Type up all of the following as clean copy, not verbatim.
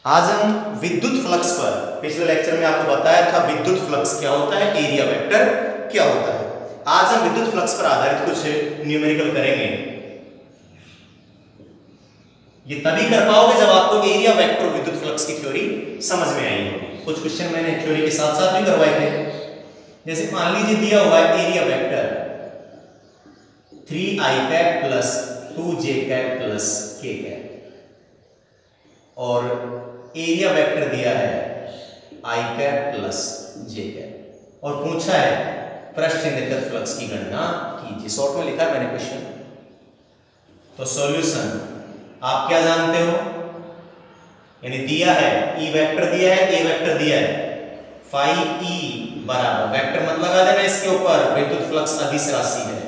आज हम विद्युत फ्लक्स पर, पिछले लेक्चर में आपको बताया था विद्युत फ्लक्स क्या होता है, एरिया वेक्टर क्या होता है। आज हम विद्युत फ्लक्स पर आधारित कुछ न्यूमेरिकल करेंगे। ये तभी कर पाओगे जब आपको एरिया वेक्टर और विद्युत फ्लक्स की थ्योरी समझ में आई होगी। कुछ क्वेश्चन मैंने थ्योरी के साथ साथ भी करवाए थे। जैसे मान लीजिए दिया हुआ है area vector 3i cap plus 2j cap plus k cap, और एरिया वेक्टर दिया है i cap plus j cap, और पूछा है पृष्ठ से निर्गत फ्लक्स की गणना कीजिए। शॉर्ट में लिखा है मैंने क्वेश्चन। तो सॉल्यूशन आप क्या जानते हो, यानी दिया है E वेक्टर दिया है, A वेक्टर दिया है, फाई E बराबर, वेक्टर मत लगा देना इसके ऊपर, विद्युत फ्लक्स अदिश राशि है,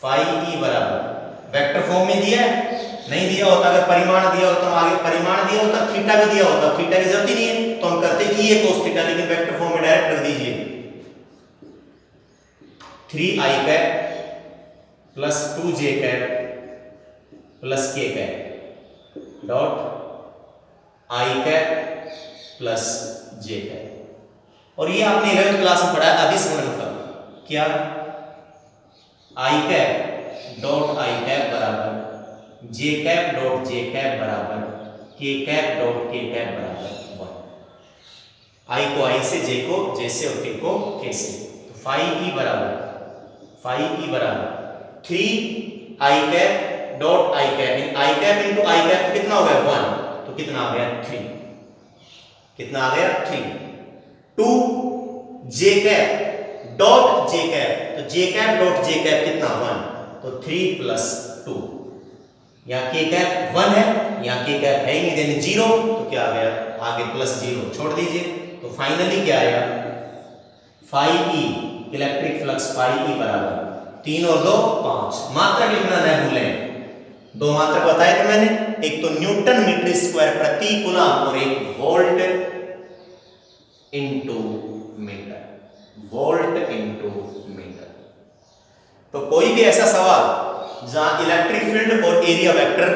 फाई E बराबर वेक्टर फॉर्म में दिया है, नहीं दिया होता, अगर परिमाण दिया होता तो आगे परिमाण दिया होता, थीटा भी दिया होता, थीटा की जरूरत ही नहीं है तो हम करते E a cos थीटा, लेकिन वेक्टर फॉर्म में डायरेक्ट रख दीजिए 3i cap plus 2j cap plus k cap dot i cap plus j cap. और ये आपने 11वीं क्लास में पढ़ा है अदिश गुणनफल। क्या i cap dot i cap बराबर j cap dot j cap बराबर k cap dot k cap बराबर 1। i को i से, j को j से और k को k से। तो फाई E बराबर 3i cap dot i cap, i cap into i cap तो कितना हो गया 1, तो कितना आ गया 3, कितना आ गया 3। 2j cap dot j cap, तो j cap dot j cap कितना 1, तो 3 प्लस 2, यहाँ k कैप 1 है, यहाँ k कैप है ही नहीं, देने 0, तो क्या आ गया आगे प्लस 0 छोड़ दीजिए। तो फाइनली क्या आया phi E, electric flux phi E बराबर 3 और 2 5। मात्रक लिखना न भूलें, दो मात्रक बताए थे मैंने, एक तो न्यूटन मीटर स्क्वायर प्रति कूलम और एक volt into metre, volt into metre. तो कोई भी ऐसा सवाल जहां इलेक्ट्रिक फील्ड और एरिया वेक्टर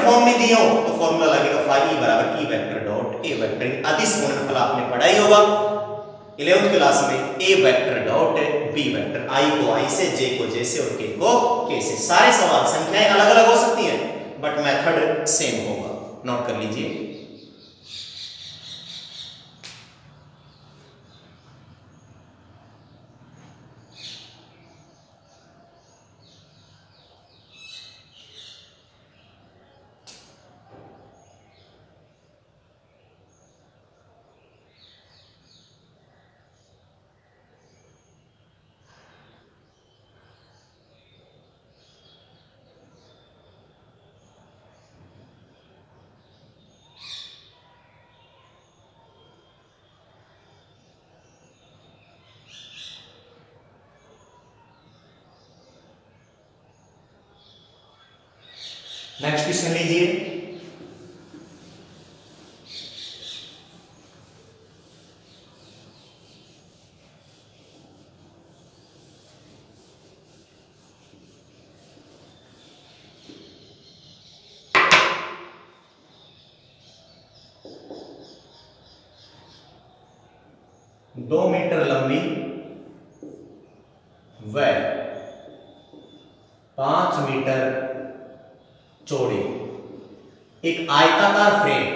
फॉर्म में दिया हो तो फॉर्मूला लगेगा फाई E बराबर E vector dot A vector. अदिश गुणनफल आपने पढ़ा ही होगा 11वीं क्लास में, A vector dot B vector, I को I से, J को J से और K को K से। सारे सवाल संख्याएं अलग अलग हो सकती हैं बट मेथड सेम होगा, नोट कर लीजिए। नेक्स्ट क्वेश्चन लीजिए। दो मीटर लंबी व 5 मीटर चौड़ी एक आयताकार फ्रेम,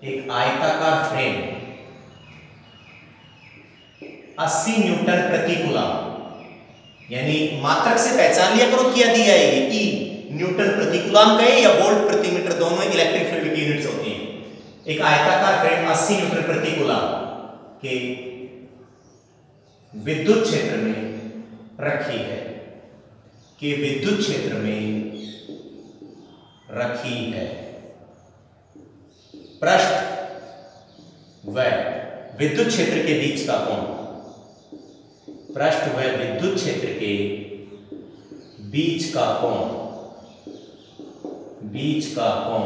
एक आयताकार फ्रेम 80 न्यूटन प्रति कूलम, यानी मात्रक से पहचान लिया करो क्या दी जाएगी, E न्यूटन प्रति कूलम कहे या वोल्ट प्रति मीटर, दोनों इलेक्ट्रिक फील्ड की यूनिट्स होती हैं। एक आयताकार फ्रेम 80 न्यूटन प्रति कूलम के विद्युत क्षेत्र में रखी है, कि विद्युत क्षेत्र में रखी है। पृष्ठ व विद्युत क्षेत्र के बीच का कोण, पृष्ठ व विद्युत क्षेत्र के बीच का कोण, बीच का कोण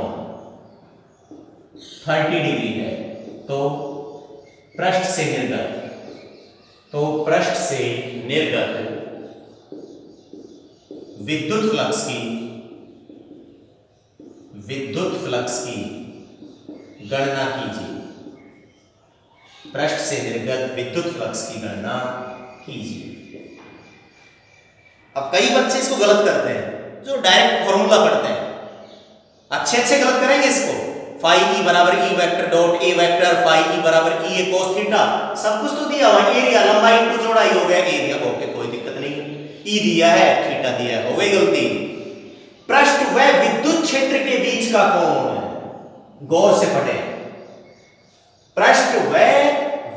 30 डिग्री है। तो पृष्ठ से निर्गत, तो पृष्ठ से निर्गत विद्युत फ्लक्स की गणना कीजिए। पृष्ठ से निर्गत विद्युत फ्लक्स की गणना कीजिए। अब कई बच्चे इसको गलत करते हैं, जो डायरेक्ट फॉर्मूला पढ़ते हैं, अच्छे गलत करेंगे इसको। फाई ई बराबर E vector dot A vector, phi E बराबर ई ए cos थीटा, सब कुछ तो दिया हुआ है। एरिया लंबाई इनटू चौड़ाई हो गया एरिया। ओके, कोई दिक्कत नहीं। ई दिया है, थीटा दिया है, हो गई गलती। पृष्ठ व विद्युत क्षेत्र के बीच का कोण, गौर से पढ़े, पृष्ठ व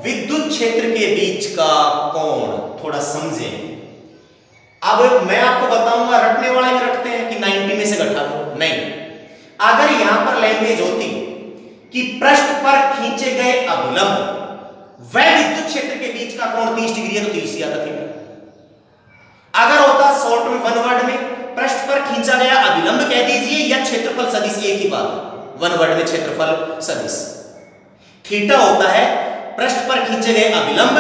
विद्युत क्षेत्र के बीच का कोण, थोड़ा समझे। अब मैं आपको बताऊंगा, रटने वाले भी रटते हैं कि 90 में से घटा दो, नहीं। अगर यहां पर लैंग्वेज होती कि पृष्ठ पर खींचे गए अभिलंब व विद्युत क्षेत्र के बीच का कोण 30 डिग्री है, तो 30 ही आता थीटा। अगर होता शॉर्ट में, वन वर्ड में, पृष्ठ पर खींचा गया अभिलंब कह दीजिए या क्षेत्रफल सदिश, एक ही बात है। वन वर्ड में क्षेत्रफल सदिश। थीटा होता है पृष्ठ पर खींचे गए अभिलंब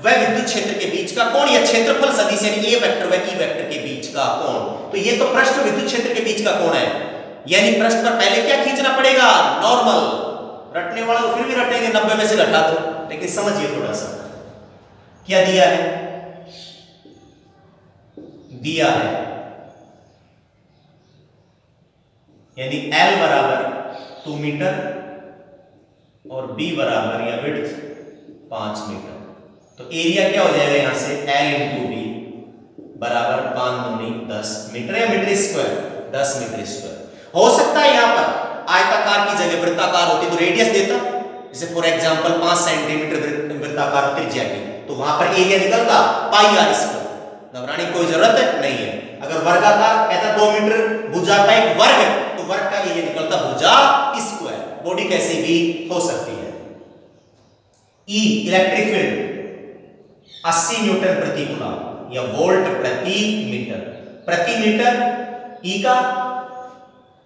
व विद्युत क्षेत्र के बीच का कोण या क्षेत्रफल सदिश, यानी ए वेक्टर व ई वेक्टर के बीच का कोण। तो ये तो पृष्ठ विद्युत क्षेत्र के बीच का कोण है, यानी पृष्ठ पर पहले क्या खींचना पड़ेगा, नॉर्मल। रटने वाला तो फिर भी रटेंगे, 90 में से घटा दो, लेकिन समझिए थोड़ा सा क्या दिया है। दिया है यानी L बराबर 2 मीटर और B बराबर या विड्थ 5 मीटर। तो एरिया क्या हो जाएगा यहां से, L इंटू B बराबर 5 दूनी 10 मीटर या मीटर स्क्वायर, 10 मीटर स्क्वायर। हो सकता है यहां पर आयताकार की जगह वृत्ताकार होती तो रेडियस देता, जैसे फॉर एग्जांपल 5 सेंटीमीटर वृत्ताकार त्रिज्या की, तो वहां पर एरिया निकलता पाई आर स्क्वायर। घबराने की कोई जरूरत नहीं है। अगर वर्गाकार कहता 2 मीटर, भुजा का एक वर्ग है, तो वर्ग का एरिया निकलता भुजा स्क्वायर। बॉडी कैसी भी हो सकती है। ई इलेक्ट्रिक फील्ड 80 न्यूटन प्रति कूलम या वोल्ट प्रति मीटर ई का,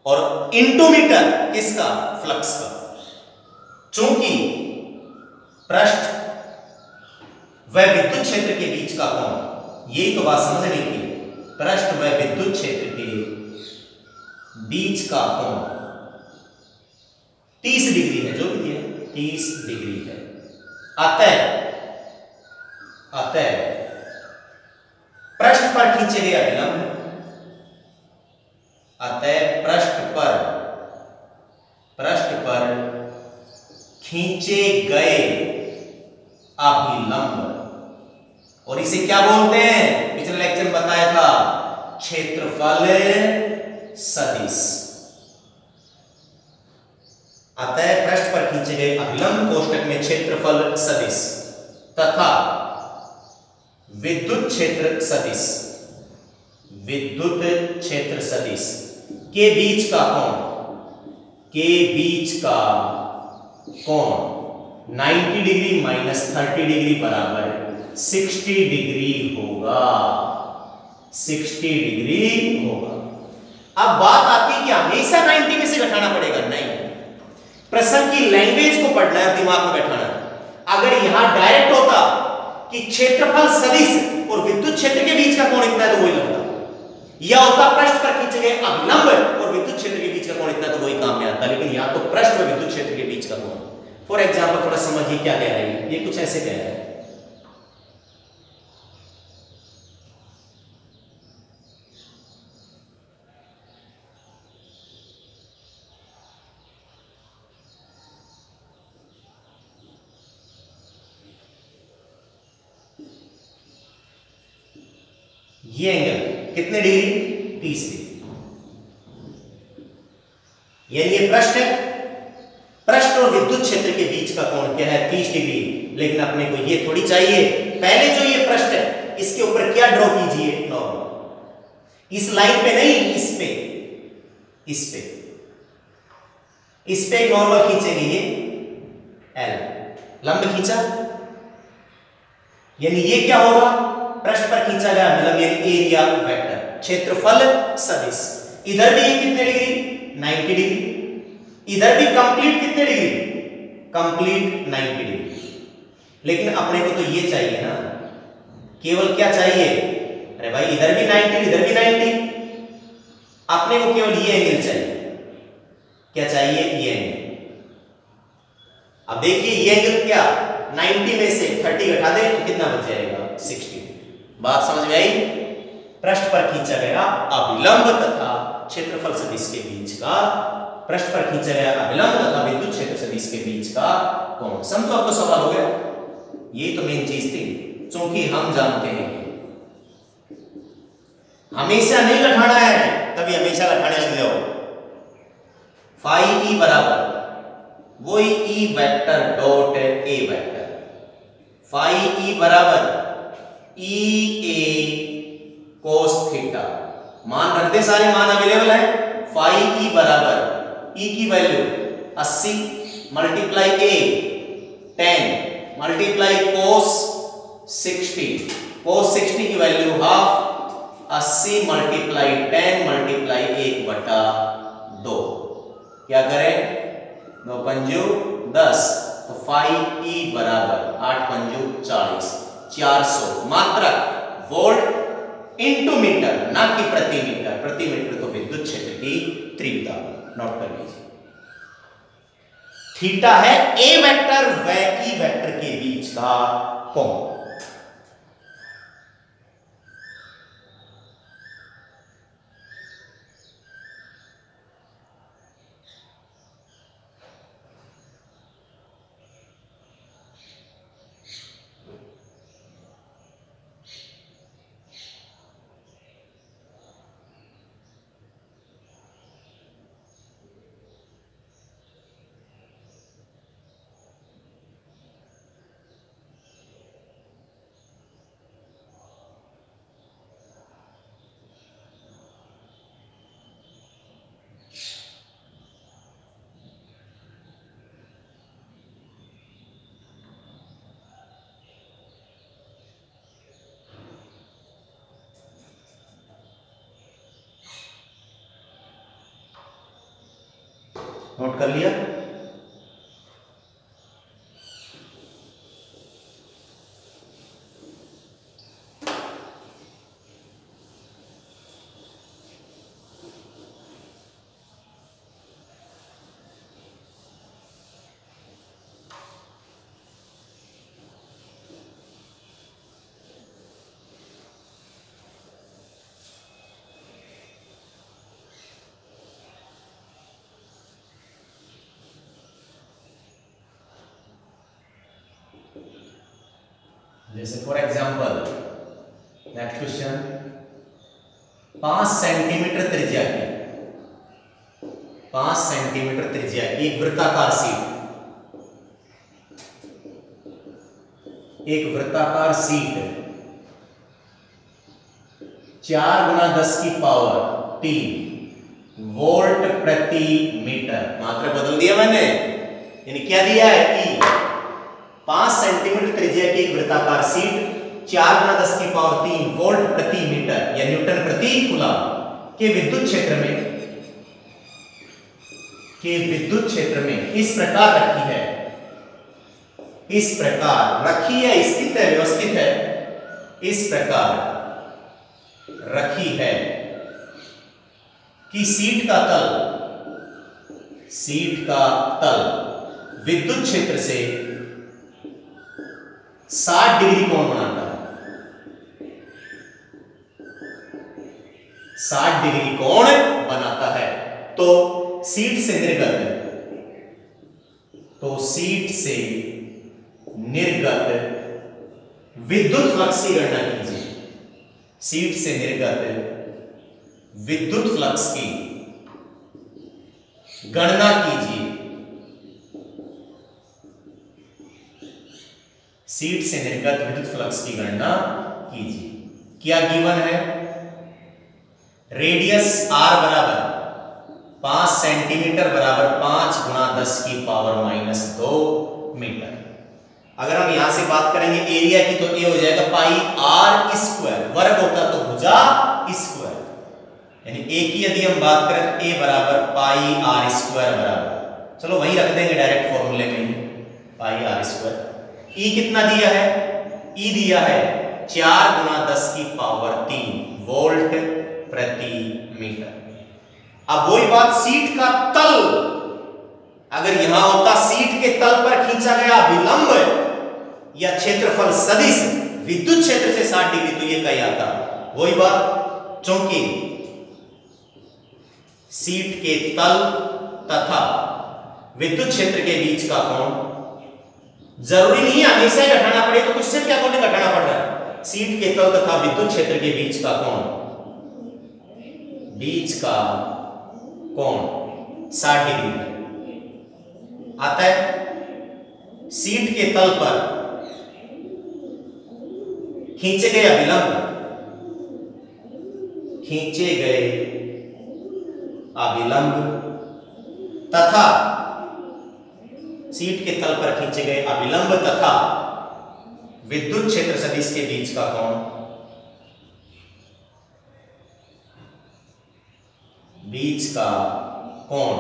और इनटू मीटर किसका, फ्लक्स का। चूंकि पृष्ठ व विद्युत क्षेत्र के बीच का कोण, यही तो बात समझने की, पृष्ठ व विद्युत क्षेत्र के बीच का कोण 30 डिग्री है, जो भी है 30 डिग्री है। अतः पृष्ठ पर खींचे गए अभिलंब, पृष्ठ पर खींचे गए अभिलंब, और इसे क्या बोलते हैं, पिछले लेक्चर में बताया था, क्षेत्रफल सदिश। अतः पृष्ठ पर खींचे गए अभिलंब कोष्ठक में क्षेत्रफल सदिश तथा विद्युत क्षेत्र सदिश के बीच का कोण 90 डिग्री माइनस 30 डिग्री बराबर 60 डिग्री होगा। 60 डिग्री होगा। अब बात आती है कि हमेशा 90 में से घटाना पड़ेगा, नहीं, प्रश्न की लैंग्वेज को पढ़ना है, दिमाग में बैठाना। अगर यहां डायरेक्ट होता कि क्षेत्रफल सदिश और विद्युत क्षेत्र के बीच का कोण इतना है, तो वही लगता, या होता पृष्ठ पर खींचे गए अभिलंब और विद्युत क्षेत्र के बीच का कोण इतना, तो वही काम में आता। लेकिन यहां तो पृष्ठ और विद्युत क्षेत्र के बीच का कोण। फॉर एग्जाम्पल थोड़ा समझिए क्या कह रही है, ये कुछ ऐसे कह रहा है, ये एंगल कितने डिग्री, 30 डिग्री, यानी ये पृष्ठ है, पृष्ठ और विद्युत क्षेत्र के बीच का कोण क्या है, 30 डिग्री। लेकिन अपने को ये थोड़ी चाहिए, पहले जो ये पृष्ठ है इसके ऊपर क्या ड्रॉ कीजिए, नॉर्मल, इस लाइन पे नहीं, इस पे एक नॉर्मल खींचेंगे, ये L लंब खींचा, यानी ये क्या होगा, पृष्ठ पर खींचा गया मतलब यानी एरिया वेक्टर, क्षेत्रफल सदिश। इधर भी ये कितने डिग्री, 90 डिग्री, इधर भी कंप्लीट कितने डिग्री, कंप्लीट 90 डिग्री। लेकिन अपने को तो ये चाहिए ना, केवल क्या चाहिए, अरे भाई इधर भी 90 इधर भी 90, अपने को केवल ये एंगल चाहिए। क्या चाहिए? ये एंगल। अब देखिए ये एंगल क्या, 90 में से 30 घटा दे तो कितना बच जाएगा? 60। बात समझ में आई? पृष्ठ पर खींचा गया अभिलंब तथा क्षेत्रफल सदिश के बीच का, पृष्ठ पर खींचा गया अभिलंब तथा विद्युत क्षेत्र सदिश के बीच का कोण। समझो आपको सवाल हो गया? ये तो मेन चीज थी, क्योंकि हम जानते हैं हमेशा नहीं घटाना है, तभी हमेशा घटाने लग जाओ। फाई ई बराबर वही E vector dot A vector, phi E बराबर ई ए कोस थीटा। मान रखते सारे मान अवेलेबल है। फाई ई बराबर ई की वैल्यू 80 मल्टीप्लाई ए 10 मल्टीप्लाई कोस 60, कोस 60 की वैल्यू हाफ, 80 मल्टीप्लाई 10 मल्टीप्लाई 1/2। क्या करें? 9 पंजू 10, तो फाई ई बराबर 8 पंजू 40, 400 मात्रक वोल्ट इंटू मीटर, ना कि प्रति मीटर। प्रति मीटर तो विद्युत क्षेत्र की तीव्रता। नोट कर लीजिए। थीटा है ए वेक्टर व ई वेक्टर के बीच का कोण। नोट कर लिया? जैसे for example next question, 5 centimetre त्रिज्या की, 5 सेंटीमीटर त्रिज्या की एक वृत्ताकार शीट, एक वृत्ताकार शीट 4 × 10⁻³ वोल्ट प्रति मीटर। मात्रा बदल दिया मैंने, यानी क्या दिया है? ई। 5 सेंटीमीटर त्रिज्या की एक वृत्ताकार शीट 4 × 10⁻³ वोल्ट प्रति मीटर या न्यूटन प्रति कूलम के विद्युत क्षेत्र में इस प्रकार रखी है, इस प्रकार रखी है, स्थित है, व्यवस्थित है, इस प्रकार रखी है कि शीट का तल विद्युत क्षेत्र से 60 डिग्री कोण बनाता है, 60 डिग्री कोण बनाता है। तो शीट से निर्गत विद्युत फ्लक्स की गणना कीजिए। शीट से निर्गत विद्युत फ्लक्स की गणना कीजिए। शीट से निर्गत विद्युत फ्लक्स की गणना कीजिए। क्या गिवन है? रेडियस r बराबर 5 सेंटीमीटर बराबर 5 × 10⁻² मीटर। अगर हम यहां से बात करेंगे एरिया की तो ए हो जाएगा πr², वर्ग होता तो भुजा स्क्वायर, यानी ए की यदि हम बात करें तो ए बराबर πr² बराबर, चलो वही रख देंगे डायरेक्ट फॉर्मूले में πr²। ई कितना दिया है? ई दिया है 4 × 10⁻³ वोल्ट प्रति मीटर। अब वही बात, सीट का तल अगर यहां होता, सीट के तल पर खींचा गया विलंब या क्षेत्रफल सदिश विद्युत क्षेत्र से 60 डिग्री, तो ये कहीं आता। वही बात, चूंकि सीट के तल तथा विद्युत क्षेत्र के बीच का कोण जरूरी नहीं है हमेशा ही घटाना पड़े, तो क्वेश्चन क्या अकॉर्डिंग घटाना पड़ रहा है? सीट के तल तथा विद्युत क्षेत्र के बीच का कोण 60 डिग्री आता है। सीट के तल पर खींचे गए अभिलंब तथा सीट के तल पर खींचे गए अभिलंब तथा विद्युत क्षेत्र सदिश के बीच का कोण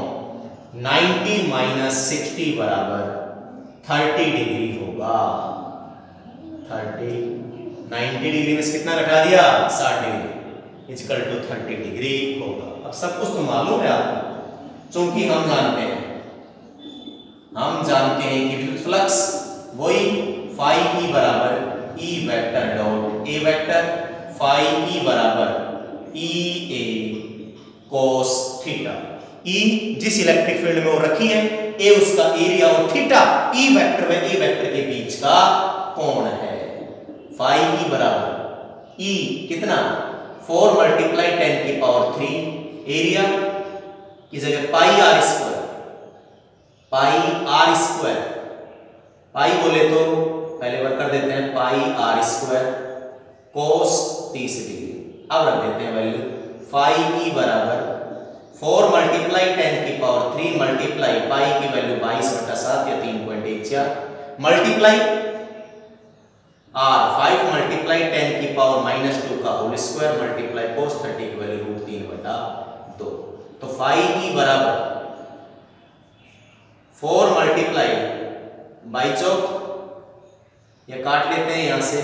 90 माइनस 60 बराबर 30 डिग्री होगा। 90 डिग्री में से कितना घटा दिया? 60 डिग्री इक्वल टू 30 डिग्री होगा। अब सब कुछ तो मालूम है आपको, क्योंकि हम जानते हैं कि विद्युत फ्लक्स वही फाई ई बराबर E vector dot A vector, phi E बराबर ई ए कोस थीटा। ई जिस इलेक्ट्रिक फील्ड में वो रखी है, ए उसका एरिया और थीटा ई वेक्टर व ए वेक्टर के बीच का कोण है। फाई ई बराबर ई कितना 4 मल्टीप्लाई 10 की पावर 3 एरिया की जगह पाई आर स्क्वायर, पाई बोले तो पहले वर्क कर देते हैं, पाई आर स्क्वायर कोस 30 डिग्री। अब रख देते हैं वैल्यू, फाई ई बराबर 4 मल्टीप्लाई 10 की पावर 3 मल्टीप्लाई पाई की वैल्यू 22/7 या 3.14 मल्टीप्लाई आर 5 मल्टीप्लाई 10 की पावर -2 का होल स्क्वायर मल्टीप्लाई कोस 30 की वैल्यू √3/2। तो फाई ई बराबर 4 मल्टीप्लाई बाई चौक, ये काट लेते हैं यहां से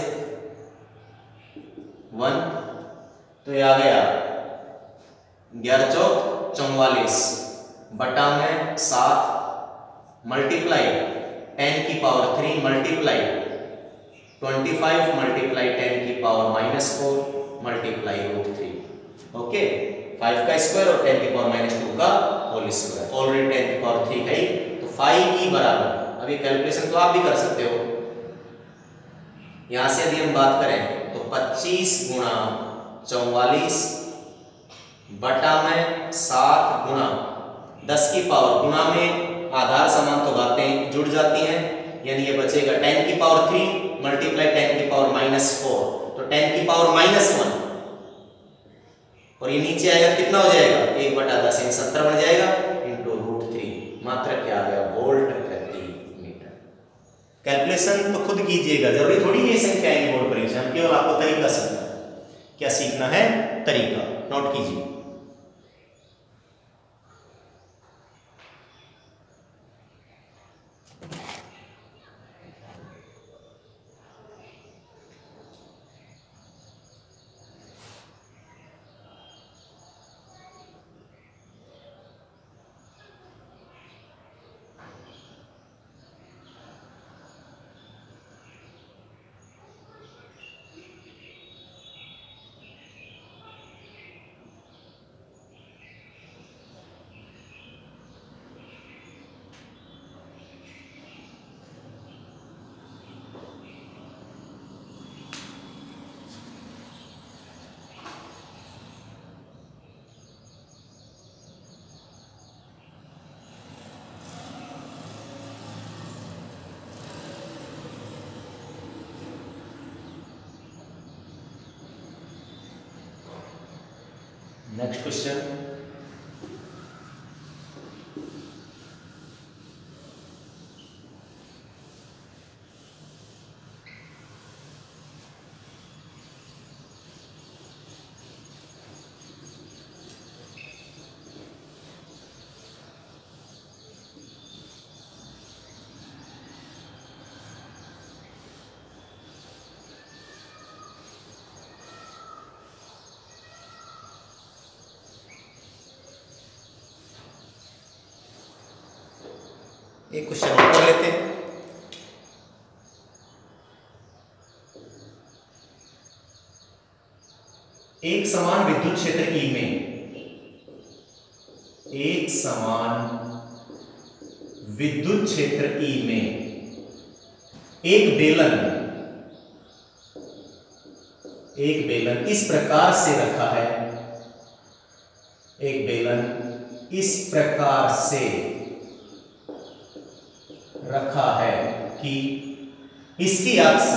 1, तो ये आ गया 11 चौक 44 बटा में 7 मल्टीप्लाई 10 की पावर 3 मल्टीप्लाई 25 मल्टीप्लाई 10 की पावर -4 मल्टीप्लाई √3। ओके, 5 का स्क्वायर और 10 की पावर -2 का होल स्क्वायर, ऑलरेडी 10 की पावर 3 है। तो फाई ई बराबर, अभी कैलकुलेशन तो आप भी कर सकते हो, यहां से यदि हम बात करें तो 25 गुणा 44 बटा में 7 गुणा 10 की पावर, गुणा में आधार समान तो बातें जुड़ जाती हैं, यानी ये बचेगा 10 की पावर 3 मल्टीप्लाई 10 की पावर -4, तो 10 की पावर -1 और ये नीचे आएगा कितना हो जाएगा 1/10 यानी 70 बन जाएगा इंटू √3, मात्रा क्या आ गया वोल्ट प्रति मीटर। कैलकुलेशन तो खुद कीजिएगा, जरूरी थोड़ी ये संख्या आएगी बोर्ड परीक्षा में, केवल आपको तरीका सीखना है। क्या सीखना है? तरीका नोट कीजिए। नेक्स्ट क्वेश्चन, एक क्वेश्चन और कर लेते हैं। एक समान विद्युत क्षेत्र E में, एक समान विद्युत क्षेत्र E में एक बेलन इस प्रकार से रखा है, एक बेलन इस प्रकार से रखा है कि इसकी अक्ष,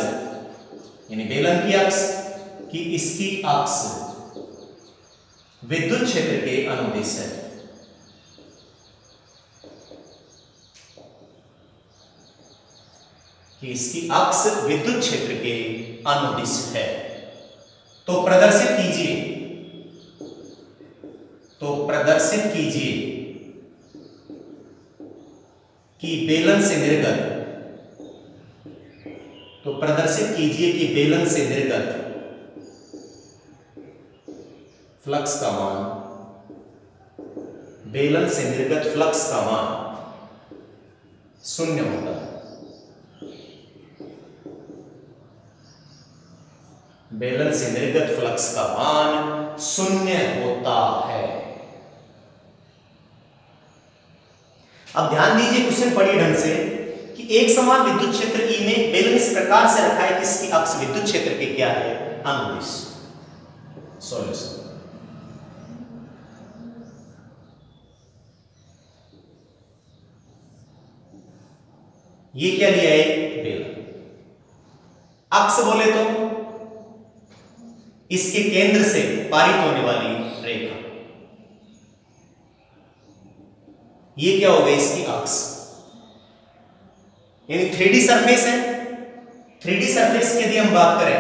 यानी बेलन की अक्ष कि इसकी अक्ष विद्युत क्षेत्र के अनुदिश है। कि इसकी अक्ष विद्युत क्षेत्र के अनुदिश है। तो प्रदर्शित कीजिए कि बेलन से निर्गत फ्लक्स का मान, बेलन से निर्गत फ्लक्स का मान 0 होता है। बेलन से निर्गत फ्लक्स का मान 0 होता है। अब ध्यान दीजिए, क्वेश्चन पढ़िए ढंग से कि एक समान विद्युत क्षेत्र E में बेलन इस प्रकार से रखा है कि इसकी अक्ष विद्युत क्षेत्र के क्या है, अनुदिश। सॉल्यूशन। ये क्या लिया है, बेलन। अक्ष बोले तो इसके केंद्र से पारित होने वाली रेखा, ये क्या हो गई, इसकी अक्ष। यानी 3D सरफेस है। 3D सरफेस की यदि हम बात करें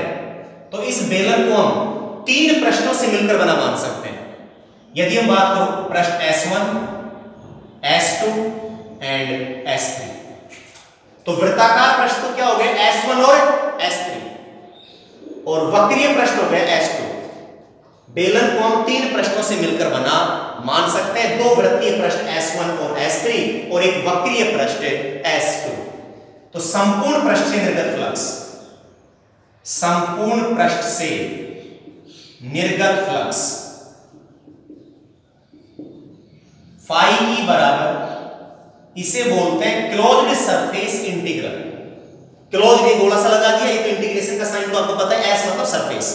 तो इस बेलन को हम 3 पृष्ठों से मिलकर बना मान सकते हैं। यदि हम बात करो पृष्ठ S1, S2 एंड S3, तो वृत्ताकार पृष्ठ तो क्या हो गए, S1 और S3, और वक्रीय पृष्ठ हो गए S2। बेलन को हम 3 पृष्ठों से मिलकर बना मान सकते हैं, 2 वृत्तीय पृष्ठ S1 और S3 और एक वक्रीय पृष्ठ S2। तो संपूर्ण पृष्ठ से निर्गत फ्लक्स, संपूर्ण पृष्ठ से निर्गत फ्लक्स φE बराबर, इसे बोलते हैं क्लोज्ड सरफेस इंटीग्रल। क्लोज्ड एक गोला सा लगा दिया, ये तो इंटीग्रेशन का साइन तो आपको पता है, S मतलब सरफेस।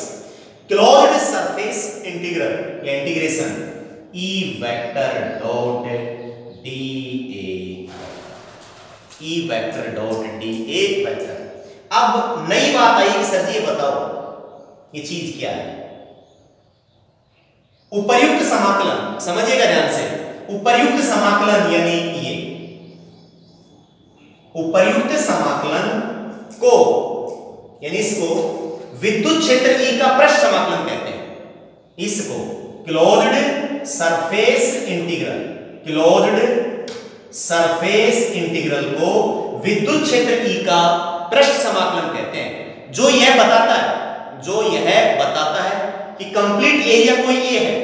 क्लोज्ड सरफेस इंटीग्रल या integration E vector dot dA vector. अब नई बात आई कि सर जी ये बताओ ये चीज क्या है, उपर्युक्त समाकलन। समझिएगा ध्यान से, उपर्युक्त समाकलन यानी ये उपर्युक्त समाकलन को, यानी इसको विद्युत क्षेत्र E का पृष्ठ समाकलन कहते हैं। इसको closed surface integral, closed surface integral को विद्युत क्षेत्र E का पृष्ठ समाकलन कहते हैं। जो यह बताता है कि कंप्लीट एरिया कोई A है।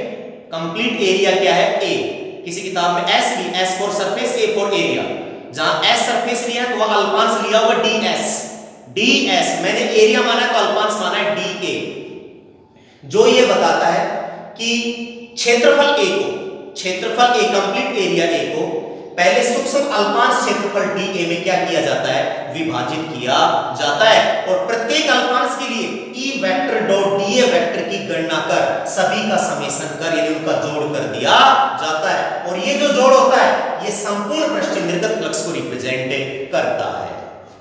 कंप्लीट एरिया क्या है, A। किसी किताब में S ली, S for surface, A for area. जहां S सरफेस लिया तो वहां अल्पांश लिया होगा ds, मैंने एरिया माना तो अल्पांश माना है dA। जो ये बताता है कि क्षेत्रफल A, कंप्लीट एरिया A को पहले सूक्ष्म अल्पांश क्षेत्रफल dA में क्या किया जाता है, विभाजित किया जाता है। और प्रत्येक अल्पांश के लिए E vector dot dA vector की गणना कर सभी का समेशन कर, यानी उनका जोड़ कर दिया जाता है। और ये जो जोड़ होता है ये संपूर्ण पृष्ठ निर्गत फ्लक्स को रिप्रेजेंट करता है।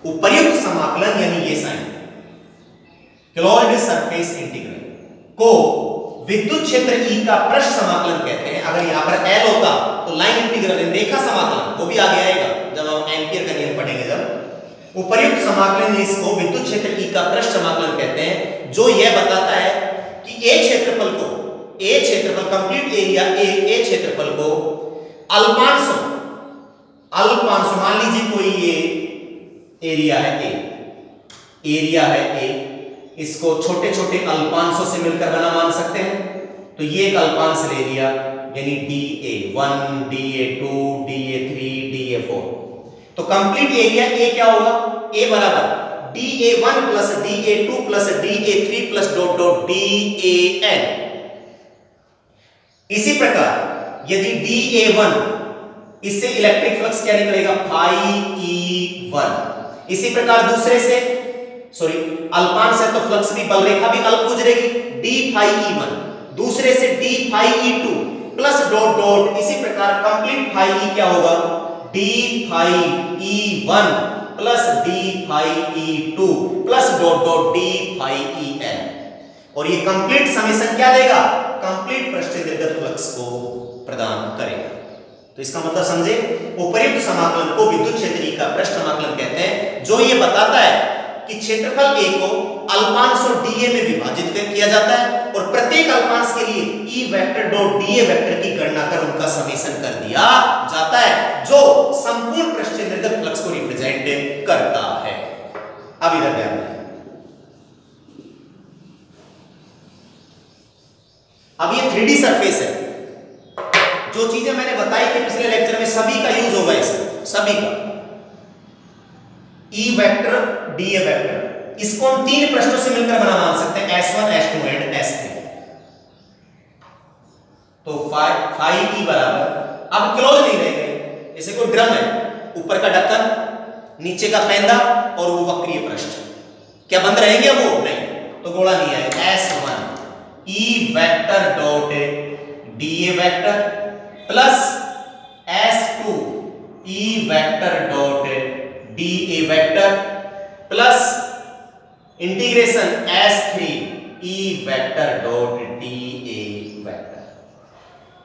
उपर्युक्त समाकलन यानी ये साइन, क्लोज्ड सरफेस इंटीग्रल को विद्युत क्षेत्र E का पृष्ठ समाकलन कहते हैं। अगर यहां पर L होता तो लाइन इंटीग्रल, रेखा समाकलन, वो भी आगे आएगा जब हम एम्पियर का नियम पढ़ेंगे। जब उपर्युक्त समाकलन, इसको विद्युत क्षेत्र E का पृष्ठ समाकलन कहते हैं, जो यह बताता है कि A क्षेत्रफल कंप्लीट एरिया A क्षेत्रफल को अल्पांशों, मान लीजिए कोई ये एरिया है A, इसको छोटे छोटे अल्पांशों से मिलकर बना मान सकते हैं। तो ये एक अल्पांश ले लिया, यानी dA1, dA2, dA3, dA4। तो कंप्लीट एरिया ए क्या होगा, ए बराबर DA1 plus DA2 plus DA3 plus dot dot DAN। इसी प्रकार यदि DA1 इससे इलेक्ट्रिक फ्लक्स क्या निकलेगा, φE1। इसी प्रकार दूसरे से अल्पांश है तो फ्लक्स भी बल रेखा भी अल्प गुजरेगी, dφE1, दूसरे से dφE2 प्लस डॉट डॉट, इसी प्रकार कंप्लीट φE क्या होगा, dφE1 plus dφE2 plus dot dot dφEN। और ये कंप्लीट समेशन क्या देगा, कंप्लीट पृष्ठ निर्गत फ्लक्स को प्रदान करेगा। तो इसका मतलब समझे, उपयुक्त समाकलन को विद्युत क्षेत्रीय का पृष्ठ समाकलन कहते हैं, जो ये बताता है कि क्षेत्रफल A को अल्पांश और dA में विभाजित किया जाता है और प्रत्येक अल्पांश के लिए E vector dot dA vector की गणना कर उनका समेशन कर दिया जाता है, जो संपूर्ण पृष्ठ निर्गत फ्लक्स को रिप्रेजेंट करता है। अब इधर ध्यान दें, अब ये 3D सरफेस है। जो चीजें मैंने बताई थी पिछले लेक्चर में सभी का यूज होगा इसमें, सभी का। E वेक्टर dA वेक्टर, इसको हम तीन पृष्ठों से मिलकर बना मान सकते हैं, S1 S2 एंड S3। तो φE बराबर, अब क्लोज नहीं रहेंगे, जैसे कोई ड्रम है, ऊपर का ढक्कन, नीचे का पैंदा और वो वक्रीय पृष्ठ, क्या बंद रहेंगे वो? नहीं, तो गोला नहीं आएगा। S1 E vector dot dA vector plus S2 E vector dot dA vector plus integration S3 E vector dot dA vector.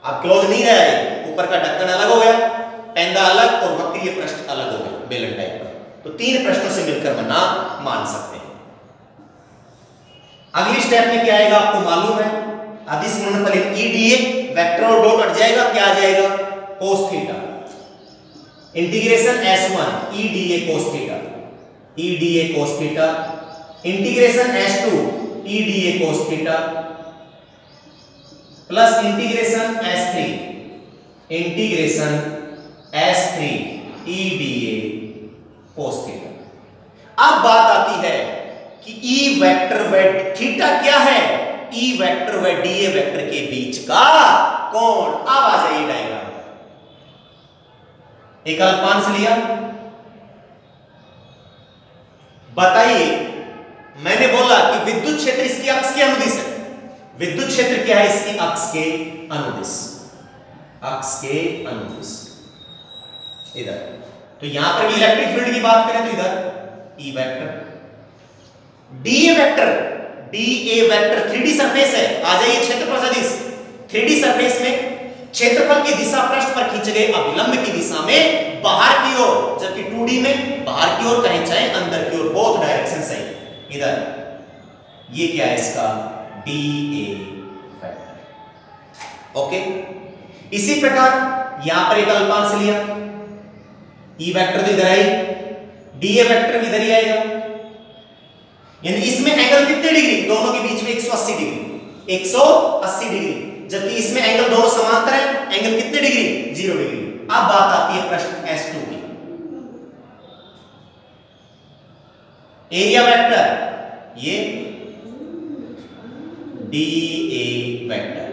अब क्लोज नहीं रहा है, ऊपर का ढक्कन अलग हो गया, पैंदा अलग और वक्रीय पृष्ठ अलग हो गया, बेलन टाइप का। तो तीन पृष्ठों से मिलकर बना मान सकते हैं। अगली स्टेप में क्या आएगा आपको मालूम है, अदिश गुणनफल EDA वेक्टर और डॉट हट जाएगा, क्या आ जाएगा, cos theta, integration S1 EDA cos theta, EDA cos theta, integration S2 EDA cos theta plus integration S3 EDA cos theta. अब बात आती है कि E वेक्टर व थीटा क्या है, E वेक्टर व dA वेक्टर के बीच का कोण। अब आ जाइए डायग्राम, एक अल्पांश लिया, बताइए, मैंने बोला कि विद्युत क्षेत्र इसकी अक्ष के अनुदिश है। विद्युत क्षेत्र क्या है, इसकी अक्ष के अनुदिश, अक्ष के अनुदिश इधर। तो यहां पर भी इलेक्ट्रिक फील्ड की बात करें तो इधर E vector, dA vector, dA vector 3D surface है। आ जाइए क्षेत्रफल सदिश, 3D सरफेस में क्षेत्रफल की दिशा पृष्ठ पर खींचे गए अभिलंब की दिशा में बाहर की ओर, जबकि 2D में बाहर की ओर कहीं चाहे अंदर की ओर, बोथ डायरेक्शन सही। इधर ये क्या है इसका dA वेक्टर। ओके, इसी प्रकार यहां पर एक अल्पांश लिया, E वेक्टर तो इधर आई, dA वेक्टर इधर ही आएगा, यानी इसमें एंगल कितने डिग्री, दोनों के बीच में 180 डिग्री, 180 डिग्री, जबकि इसमें एंगल दोनों समांतर है, एंगल कितने डिग्री, 0 डिग्री। अब बात आती है प्रश्न S2 की, एरिया वेक्टर ये dA वेक्टर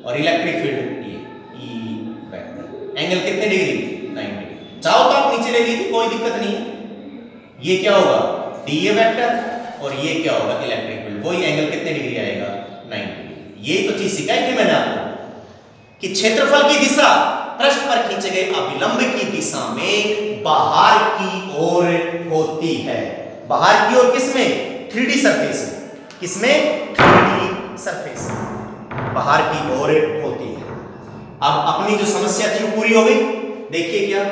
और इलेक्ट्रिक फील्ड ये E वेक्टर, एंगल कितने डिग्री, 90 डिग्री। चाहो तो आप नीचे ले लीजिए, कोई दिक्कत नहीं है। ये क्या होगा, dA वेक्टर और ये क्या होगा, इलेक्ट्रिक फील्ड, वही एंगल कितने डिग्री आएगा, 90 डिग्री। ये तो चीज सिखाई थी मैंने आपको कि क्षेत्रफल की दिशा पृष्ठ पर खींचे गए अभिलंब की दिशा में बाहर की ओर होती है। बाहर की ओर किसमें, 3D सरफेस में, किसमें, 3D सरफेस में बाहर की ओर होती है। अब अपनी जो समस्या थी वो पूरी हो गई। देखिए क्या,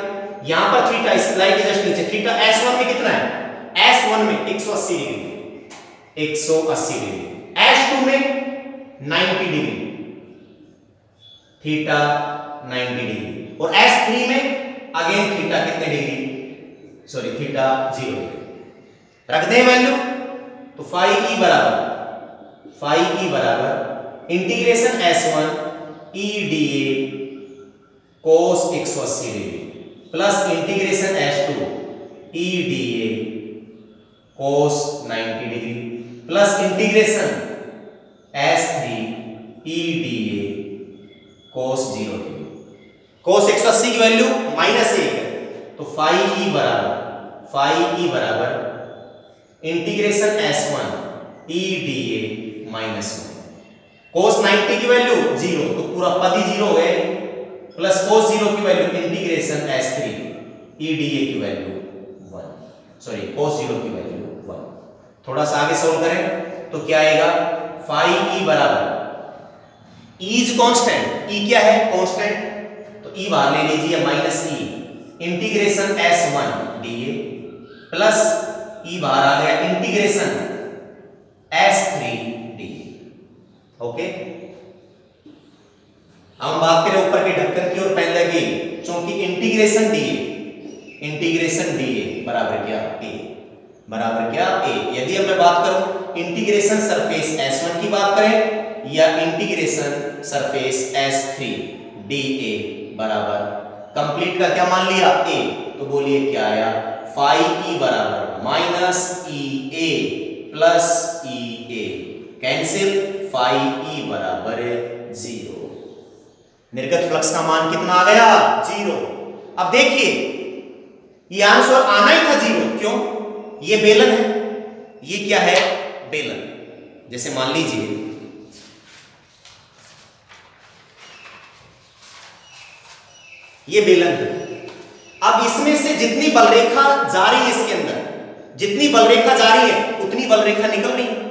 यहां पर थीटा, इस लाइन के जस्ट नीचे थीटा S1 में कितना है, S1 में 180 डिग्री, 180 डिग्री, S2 में 90 डिग्री, थीटा 90 डिग्री, और S3 में अगेन थीटा कितने डिग्री, सॉरी थीटा 0 डिग्री। रख दें वैल्यू, तो φE बराबर integration S1 EDA cos 180 degree plus integration S2 E dA cos 90 degree plus integration S3 E dA cos 0 degree. cos 180 की value -1 है तो फाई ई बराबर integration S1 E dA -1। cos 90 की value 0 तो पूरा पद ही 0 है प्लस cos 0 की value integration S3 E dA की वैल्यू 1 सॉरी cos 0 की वैल्यू 1। थोड़ा सा आगे सॉल्व करें तो क्या आएगा फाई ई बराबर E इज कांस्टेंट E क्या है कांस्टेंट तो E बाहर ले लीजिए -E integration S1 dA plus E बाहर आ गया इंटीग्रेशन S3 dA। ओके अब हम बात करें ऊपर के ढक्कन की और पैंदा की चूंकि इंटीग्रेशन dA बराबर क्या A। यदि अब मैं बात करूं इंटीग्रेशन सरफेस S1 की बात करें या इंटीग्रेशन सरफेस S3 dA बराबर कंप्लीट का क्या मान लिया A तो बोलिए क्या आया फाई E बराबर -EA plus EA cancel phi E बराबर 0। निर्गत फ्लक्स का मान कितना आ गया 0। अब देखिए ये आंसर आना ही था 0 क्यों ये बेलन है ये क्या है बेलन। जैसे मान लीजिए ये बेलन है अब इसमें से जितनी बलरेखा जा रही है इसके अंदर जितनी बलरेखा जा रही है उतनी बलरेखा निकल रही है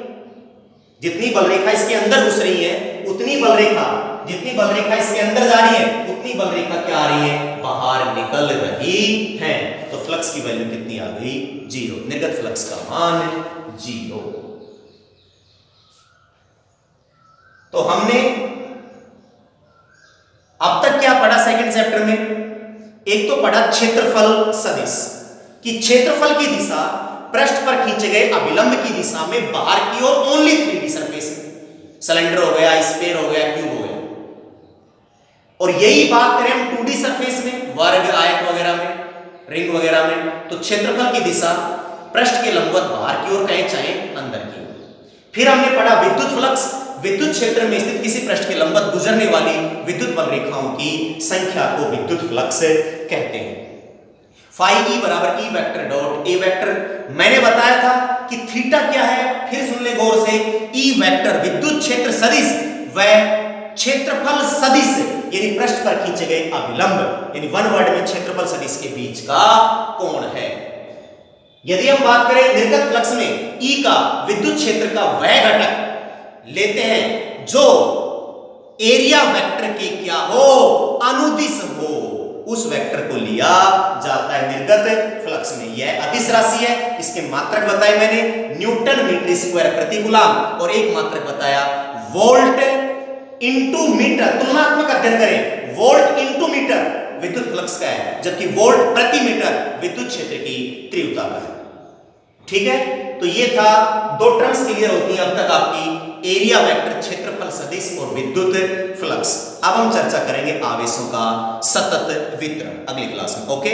जितनी बलरेखा इसके अंदर घुस रही है उतनी बलरेखा जितनी बलरेखा इसके अंदर जा रही है उतनी बलरेखा क्या आ रही है बाहर निकल रही है तो फ्लक्स की वैल्यू कितनी आ गई 0। निर्गत फ्लक्स का मान 0। तो हमने अब तक क्या पढ़ा सेकंड चैप्टर में एक तो पढ़ा क्षेत्रफल सदिश कि क्षेत्रफल की दिशा पृष्ठ पर खींचे गए अभिलंब की दिशा में बाहर की ओर ओनली 3D सरफेस में सिलेंडर हो गया स्फीयर हो गया क्यूब हो गया। और यही बात करें हम 2D सरफेस में वर्ग आयत वगैरह में रिंग वगैरह में तो क्षेत्रफल की दिशा पृष्ठ के लंबवत बाहर की ओर कहें चाहे अंदर की ओर। फिर हमने पढ़ा विद्युत फ्लक्स विद्युत क्षेत्र में स्थित किसी पृष्ठ के लंबवत गुजरने वाली विद्युत बल रेखाओं की संख्या को विद्युत फ्लक्स कहते हैं। फाई ई बराबर E vector dot A vector मैंने बताया था कि थीटा क्या है फिर सुन ले गौर से ई वेक्टर विद्युत क्षेत्र सदिश व क्षेत्रफल सदिश यानी पृष्ठ पर खींचे गए अभिलंब यानी वन वर्ड में क्षेत्रफल सदिश के बीच का कोण है। यदि हम बात करें निर्गत फ्लक्स में E का विद्युत क्षेत्र का वह घटक लेते हैं जो एरिया वेक्टर के क्या हो अनुदिश हो उस वेक्टर को लिया जाता है निर्गत फ्लक्स में। यह अदिश राशि है इसके मात्रक बताए मैंने न्यूटन मीटर स्क्वायर प्रति कूलम और एक मात्रक बताया वोल्ट इंटू मीटर। तुलनात्मक अध्ययन करें वोल्ट इंटू मीटर विद्युत फ्लक्स का है जबकि वोल्ट प्रति मीटर विद्युत क्षेत्र की तीव्रता का है। ठीक है तो ये था दो टर्म्स क्लियर होती हैं अब तक आपकी एरिया वेक्टर क्षेत्रफल सदिश और विद्युत फ्लक्स। अब हम चर्चा करेंगे आवेशों का सतत वितरण अगली क्लास में। ओके।